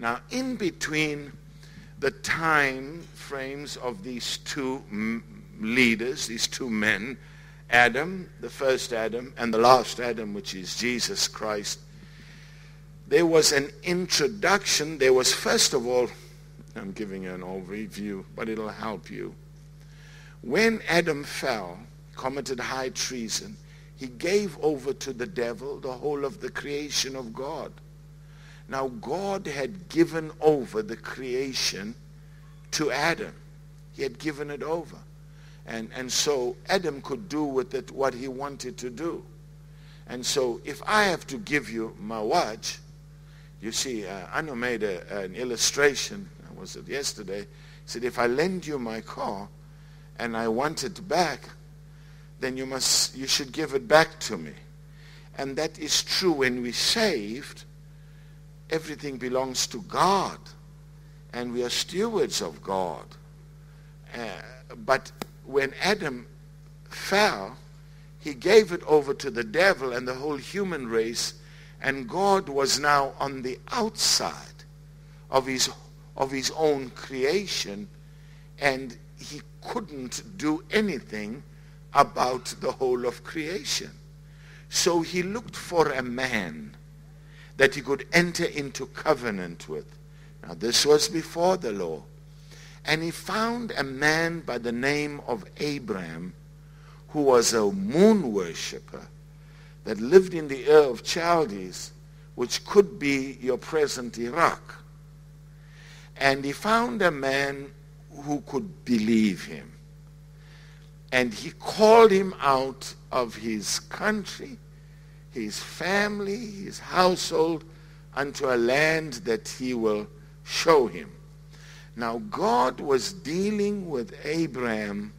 Now, in between the time frames of these two leaders, these two men, Adam, the first Adam, and the last Adam, which is Jesus Christ, there was an introduction. There was, first of all, I'm giving you an overview, but it'll help you. When Adam fell, committed high treason, he gave over to the devil the whole of the creation of God. Now, God had given over the creation to Adam. He had given it over. And so Adam could do with it what he wanted to do. And so if I have to give you my watch, you see, Anna made an illustration, was it yesterday? He said, if I lend you my car and I want it back, then you should give it back to me. And that is true. When we're saved, everything belongs to God, and we are stewards of God. But when Adam fell, he gave it over to the devil and the whole human race, and God was now on the outside of his own creation, and he couldn't do anything about the whole of creation. So he looked for a man that he could enter into covenant with. Now, this was before the law. And he found a man by the name of Abraham, who was a moon worshiper that lived in the Ur of Chaldees, which could be your present Iraq. And he found a man who could believe him. And he called him out of his country, his family, his household, unto a land that he will show him. Now, God was dealing with Abraham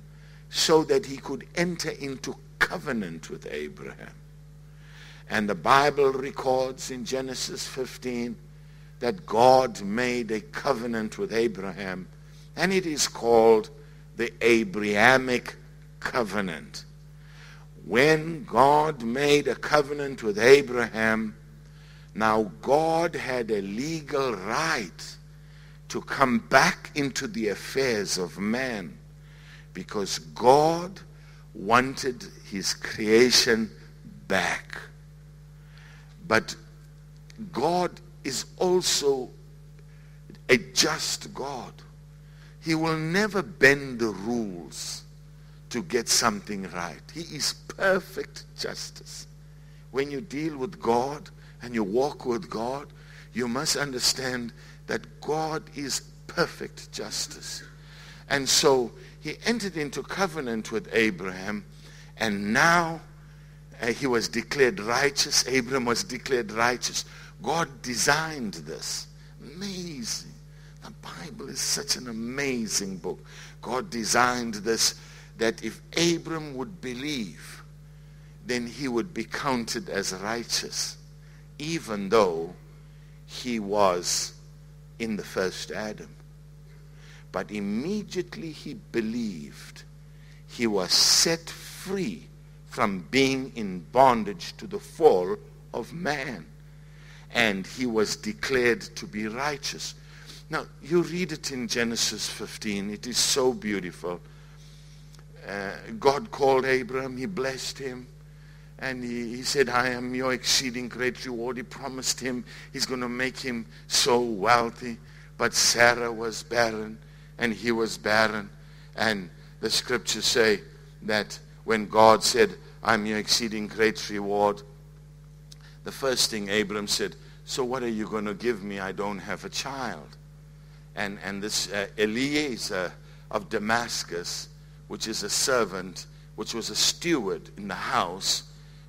so that he could enter into covenant with Abraham. And the Bible records in Genesis 15 that God made a covenant with Abraham, and it is called the Abrahamic covenant. When God made a covenant with Abraham, now God had a legal right to come back into the affairs of man, because God wanted his creation back. But God is also a just God. He will never bend the rules to get something right. He is perfect justice. When you deal with God and you walk with God, you must understand that God is perfect justice. And so he entered into covenant with Abraham, and now he was declared righteous. Abraham was declared righteous. God designed this. Amazing. The Bible is such an amazing book. God designed this, that if Abram would believe, then he would be counted as righteous, even though he was in the first Adam. But immediately he believed, he was set free from being in bondage to the fall of man, and he was declared to be righteous. Now, you read it in Genesis 15. It is so beautiful. God called Abraham. He blessed him. And he said, I am your exceeding great reward. He promised him he's going to make him so wealthy. But Sarah was barren, and he was barren. And the scriptures say that when God said, I'm your exceeding great reward, the first thing Abraham said, so what are you going to give me? I don't have a child. And this Eliezer of Damascus, which is a servant, which was a steward in the house,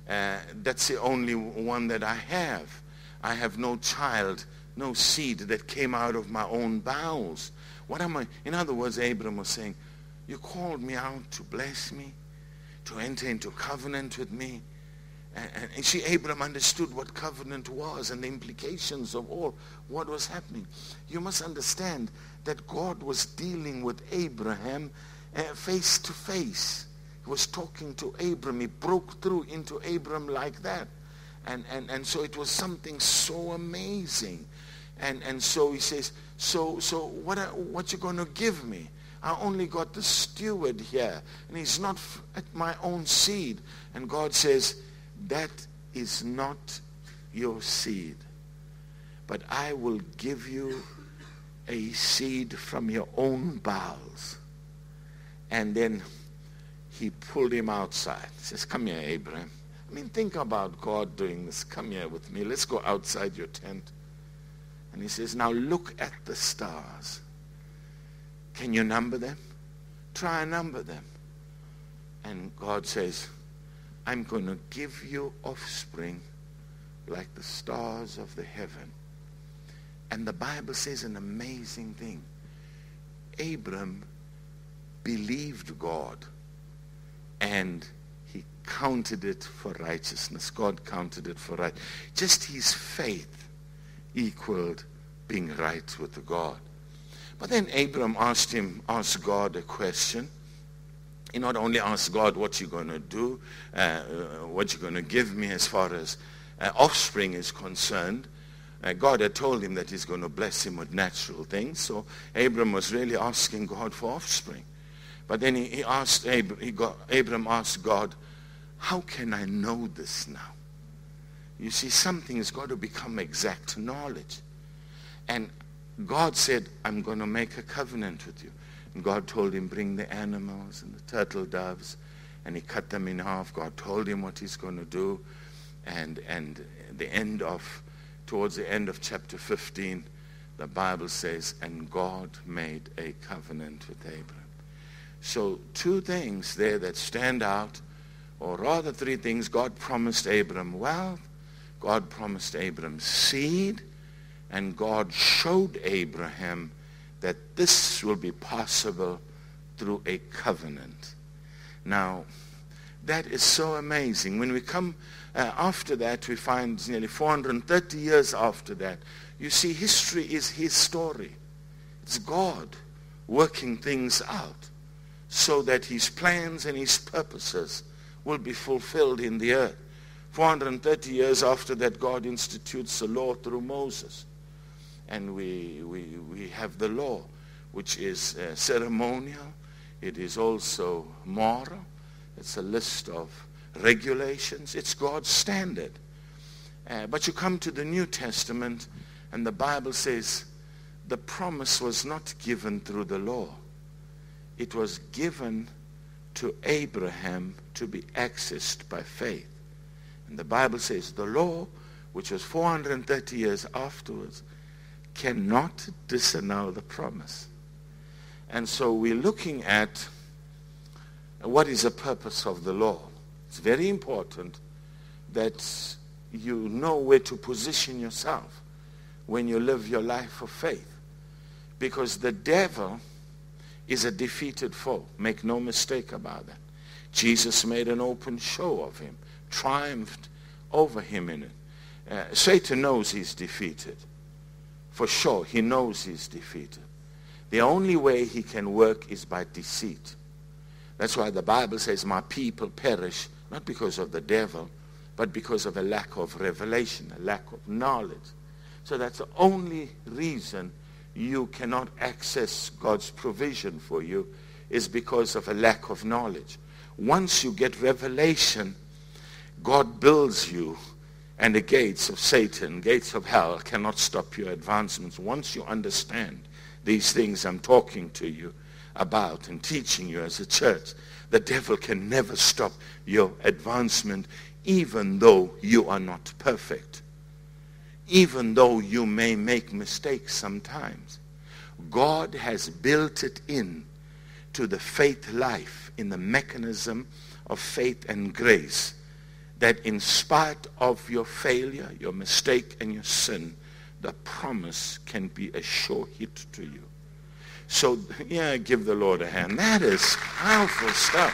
that's the only one that I have. I have no child, no seed that came out of my own bowels. What am I? In other words, Abraham was saying, you called me out to bless me, to enter into covenant with me. And see, Abraham understood what covenant was and the implications of all what was happening. You must understand that God was dealing with Abraham face to face. He was talking to Abraham. He broke through into Abraham like that. And so it was something so amazing. And so he says, so what you going to give me? I only got the steward here, and he's not at my own seed. And God says, that is not your seed, but I will give you a seed from your own bowels. And then he pulled him outside. He says, come here, Abraham. I mean, think about God doing this. Come here with me. Let's go outside your tent. And he says, now look at the stars. Can you number them? Try and number them. And God says, I'm going to give you offspring like the stars of the heaven. And the Bible says an amazing thing. Abram believed God, and he counted it for righteousness. God counted it for right. Just his faith equaled being right with God. But then Abram asked God a question. He not only asked God, what you going to do, what you going to give me as far as offspring is concerned. God had told him that he's going to bless him with natural things. So Abram was really asking God for offspring. But then Abram asked God, how can I know this now? You see, something has got to become exact knowledge. And God said, I'm going to make a covenant with you. And God told him, bring the animals and the turtle doves. And he cut them in half. God told him what he's going to do. And towards the end of chapter 15, the Bible says, and God made a covenant with Abram. So two things there that stand out, or rather three things. God promised Abram wealth. God promised Abram seed. And God showed Abraham that this will be possible through a covenant. Now, that is so amazing. When we come after that, we find nearly 430 years after that. You see, history is his story. It's God working things out so that his plans and his purposes will be fulfilled in the earth. 430 years after that, God institutes the law through Moses. And we have the law, which is ceremonial. It is also moral. It's a list of regulations. It's God's standard. But you come to the New Testament, and the Bible says the promise was not given through the law. It was given to Abraham to be accessed by faith. And the Bible says the law, which was 430 years afterwards, cannot disannul the promise. And so we're looking at what is the purpose of the law. It's very important that you know where to position yourself when you live your life of faith. Because the devil is a defeated foe. Make no mistake about that. Jesus made an open show of him, triumphed over him in it. Satan knows he's defeated. For sure, he knows he's defeated. The only way he can work is by deceit. That's why the Bible says, my people perish, not because of the devil, but because of a lack of revelation, a lack of knowledge. So that's the only reason you cannot access God's provision for you, is because of a lack of knowledge. Once you get revelation, God builds you, and the gates of Satan, gates of hell, cannot stop your advancements. Once you understand these things I'm talking to you about and teaching you as a church, the devil can never stop your advancement, even though you are not perfect. Even though you may make mistakes sometimes. God has built it in to the faith life, in the mechanism of faith and grace, that in spite of your failure, your mistake, and your sin, the promise can be a sure hit to you. So, give the Lord a hand. That is powerful stuff.